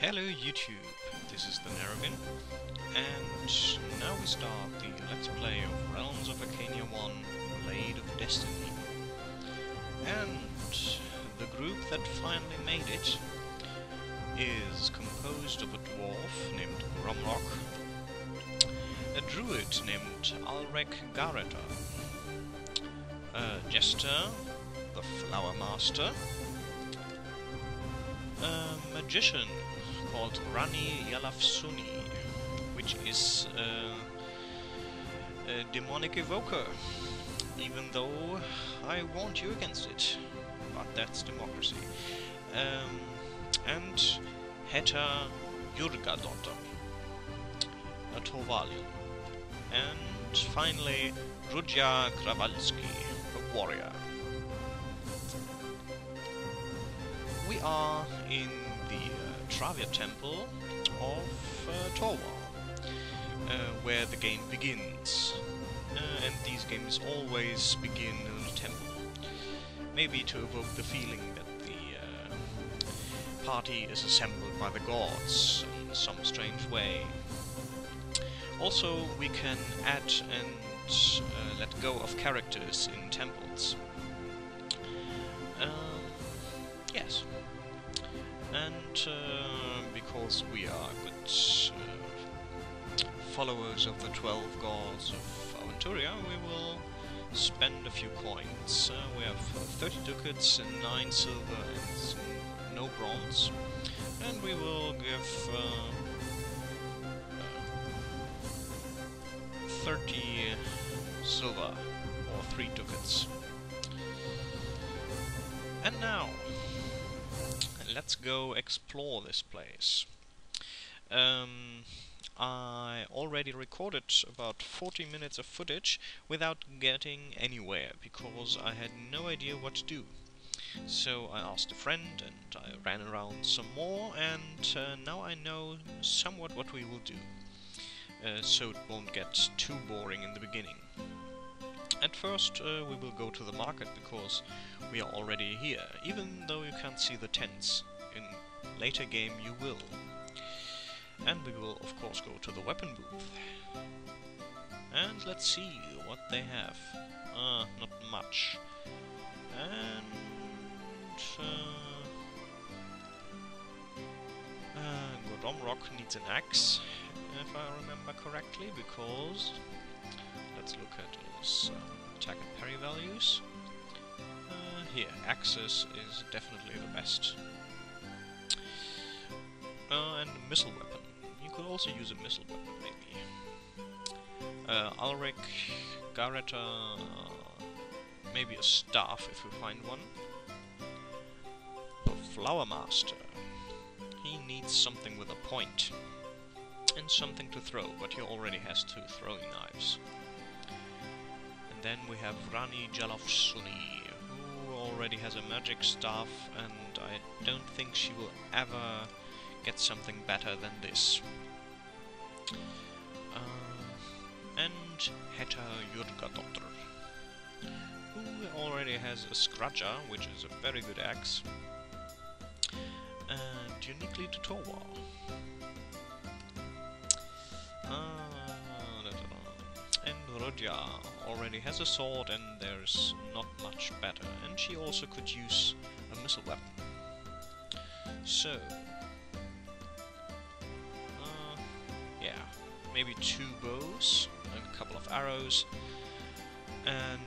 Hello YouTube, this is the Nervin, and now we start the Let's Play of Realms of Arkania 1, Blade of Destiny. And the group that finally made it is composed of a dwarf named Gromrock, a druid named Alrek Gareta, a jester, the Flower Master, a magician called Rani Yalafsuni, which is a demonic evoker, even though I warned you against it, but that's democracy. And Heta Jurgadottir, a Thorwalian. And finally Rudja Kravalski, a warrior. We are in the Travia-temple of Thorwal, where the game begins. And these games always begin in a temple. Maybe to evoke the feeling that the party is assembled by the gods in some strange way. Also, we can add and let go of characters in temples. Yes. And because we are good followers of the 12 gods of Aventuria, we will spend a few coins. We have 30 ducats and 9 silver and no bronze. And we will give 30 silver, or 3 ducats. And now, let's go explore this place. I already recorded about 40 minutes of footage without getting anywhere, because I had no idea what to do. So I asked a friend and I ran around some more, and now I know somewhat what we will do. So it won't get too boring in the beginning. At first we will go to the market, because we are already here, even though you can't see the tents. In later game you will. And we will of course go to the weapon booth. And let's see what they have. Not much. And Gromrock needs an axe, if I remember correctly, because let's look at his attack and parry values. Here, axes is definitely the best. And a missile weapon. You could also use a missile weapon, maybe. Alrek Gareta, maybe a staff if we find one. The Flower Master. He needs something with a point. And something to throw, but he already has 2 throwing knives. And then we have Rani Yalafsuni, who already has a magic staff, and I don't think she will ever get something better than this. And Heta Jurgadottir, who already has a Scrudger, which is a very good axe, and uniquely to Thorwal. And Rudja already has a sword, and there's not much better, and she also could use a missile weapon. So, yeah, maybe 2 bows, a couple of arrows, and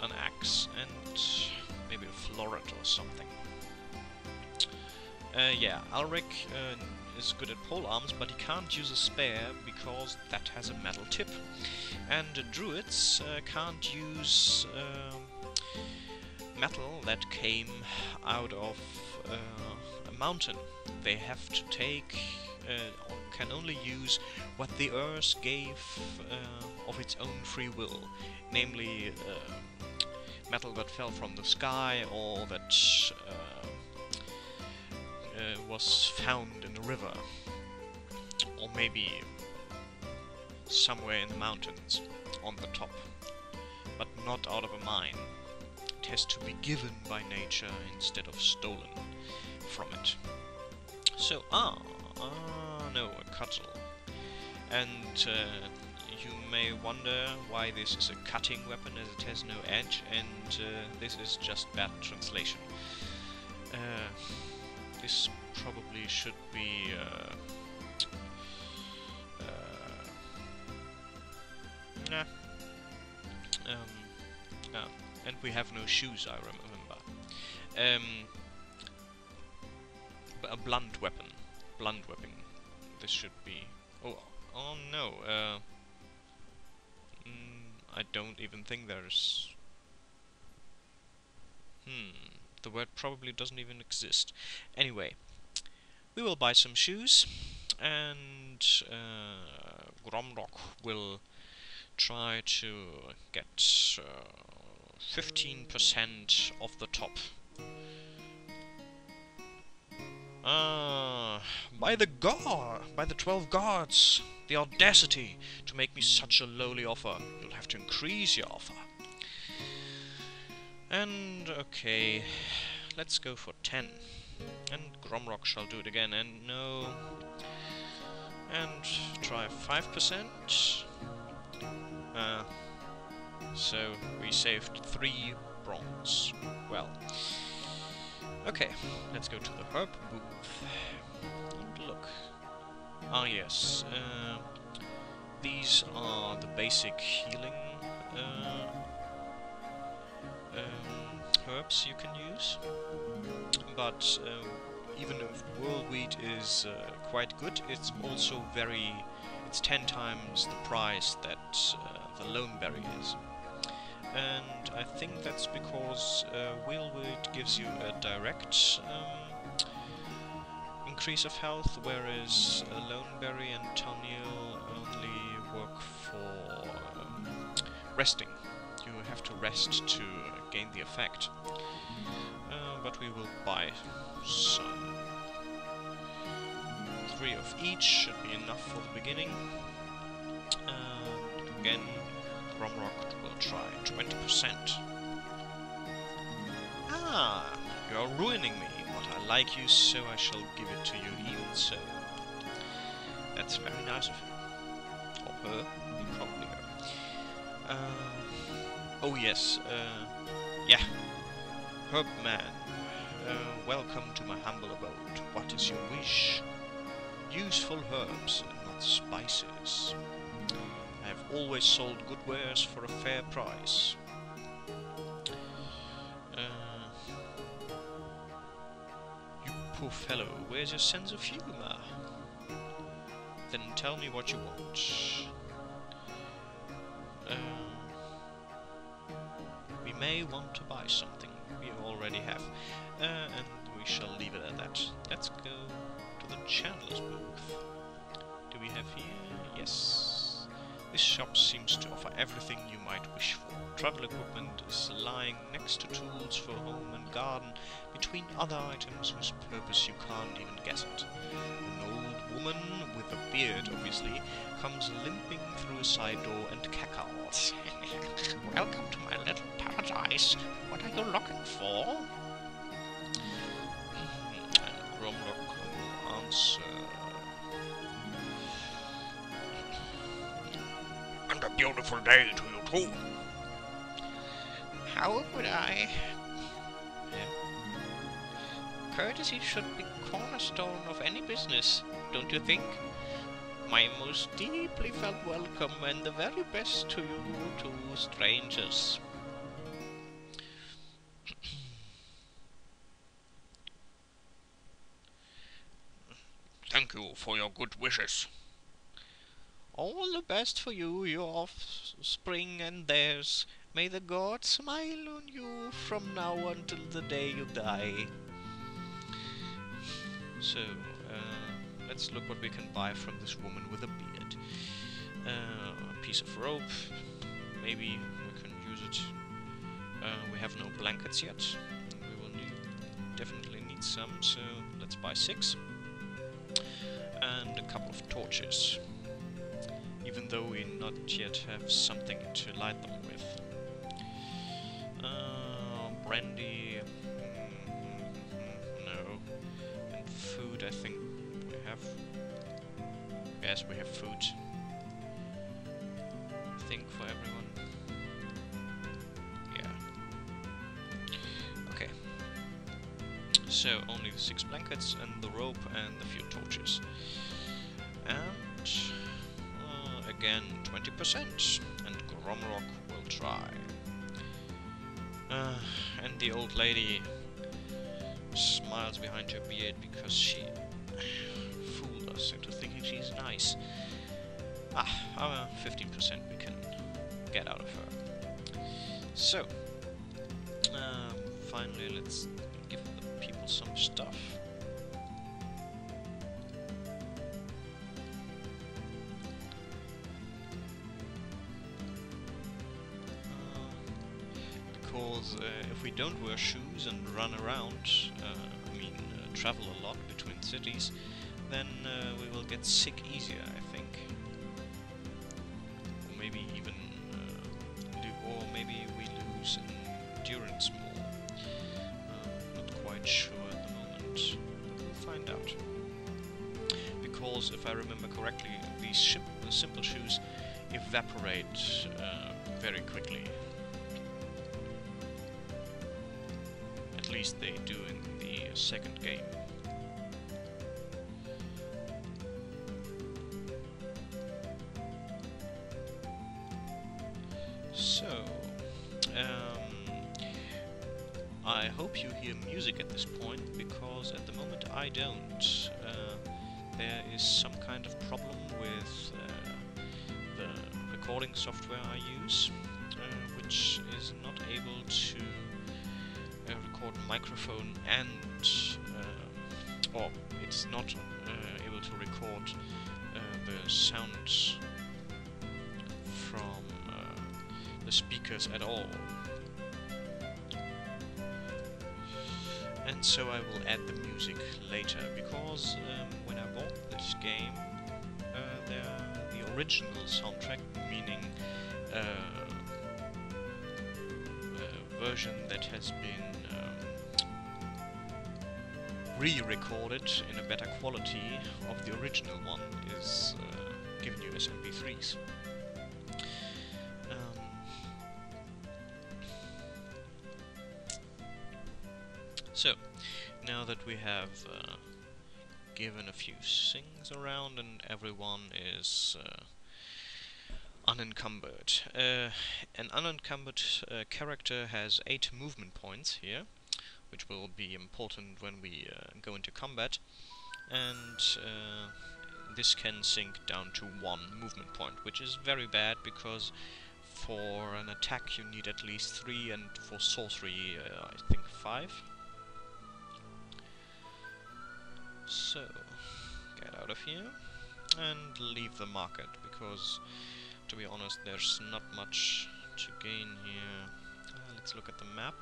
an axe, and maybe a floret or something. Yeah, Alrek is good at polearms, but he can't use a spear because that has a metal tip. And druids can't use metal that came out of a mountain. They have to take, or can only use what the earth gave of its own free will, namely metal that fell from the sky, or that was found in a river, or maybe somewhere in the mountains on the top, but not out of a mine. It has to be given by nature instead of stolen from it. So, no, a cudgel. And you may wonder why this is a cutting weapon as it has no edge, and this is just bad translation. This probably should be nah. And we have no shoes, I remember. But a blunt weapon. Blunt weapon. This should be... Oh no. I don't even think there's... The word probably doesn't even exist. Anyway, we will buy some shoes, and Gromrock will try to get 15% off the top. By the 12 gods, the audacity to make me such a lowly offer. You'll have to increase your offer. And okay, let's go for 10. And Gromrock shall do it again, and no. And try 5%. So we saved 3 bronze. Well, okay, let's go to the herb booth and look. Ah yes, these are the basic healing herbs you can use, but even if whirlweed is quite good, it's also it's 10 times the price that the loneberry is. And I think that's because whirlweed gives you a direct increase of health, whereas loneberry and toniel only work for resting. You have to rest to gain the effect. But we will buy some. 3 of each should be enough for the beginning. And again, Gromrock will try 20%. Ah, you are ruining me. But I like you, so I shall give it to you even so. That's very nice of him. Or her. Probably her. Oh yes, yeah. Herb man, welcome to my humble abode. What is your wish? Useful herbs, not spices. I have always sold good wares for a fair price. You poor fellow, where's your sense of humor? Then tell me what you want. We may want to buy something. We already have. And we shall leave it at that. Let's go to the chandler's booth. Do we have here? Yes. This shop seems to offer everything you might wish for. Travel equipment is lying next to tools for home and garden, between other items whose purpose you can't even guess it. An old woman, with a beard obviously, comes limping through a side door and cackles. Welcome to my little paradise. What are you looking for? And Gromrock will answer. And a beautiful day to you too. How would I? Yeah. Courtesy should be cornerstone of any business, don't you think? My most deeply felt welcome and the very best to you two strangers. Thank you for your good wishes. All the best for you, your offspring and theirs. May the gods smile on you from now until the day you die. So, let's look what we can buy from this woman with a beard. A piece of rope. Maybe we can use it. We have no blankets yet. We will definitely need some, so let's buy 6. And a couple of torches. Even though we not yet have something to light them with. Brandy... no. And food, I think we have have... Yes, we have food. I think for everyone. Yeah. Okay. So, only the 6 blankets and the rope and the few torches. And... again, 20%. And Gromrock will try. And the old lady smiles behind her beard because she fooled us into thinking she's nice. 15% we can get out of her. So, finally let's give the people some stuff. Because if we don't wear shoes and run around, travel a lot between cities, then we will get sick easier, I think. Or maybe even, maybe we lose endurance more. Not quite sure at the moment. We'll find out. Because if I remember correctly, these simple shoes evaporate very quickly. At least they do in the second game. So, I hope you hear music at this point, because at the moment I don't. There is some kind of problem with the recording software I use, which is not able to record microphone and or it's not able to record the sound from the speakers at all. And so I will add the music later, because when I bought this game, the original soundtrack, meaning version that has been re-recorded in a better quality of the original one, is given you as MP3s. So, now that we have given a few things around and everyone is unencumbered. An unencumbered character has 8 movement points here, which will be important when we go into combat, and this can sink down to 1 movement point, which is very bad, because for an attack you need at least 3, and for sorcery I think 5. So, get out of here and leave the market, because to be honest there's not much to gain here. Let's look at the map.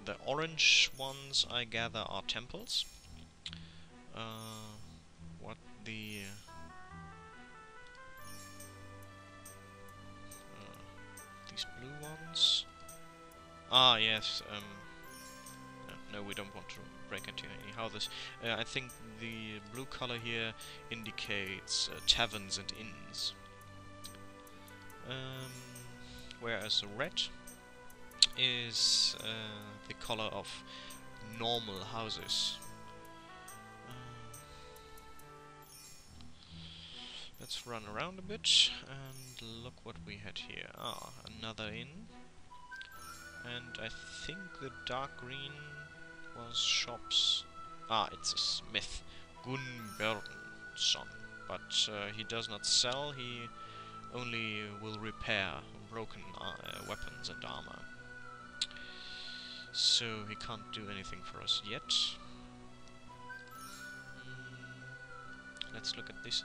The orange ones I gather are temples. What the... these blue ones? Ah, yes, no, we don't want to break into any houses. I think the blue color here indicates taverns and inns. Whereas the red is the color of normal houses. Let's run around a bit and look what we had here. Ah, another inn. And I think the dark green was shops. Ah, it's a smith, Gunbjörnsson. But he does not sell, he only will repair broken weapons and armor. So he can't do anything for us yet. Let's look at this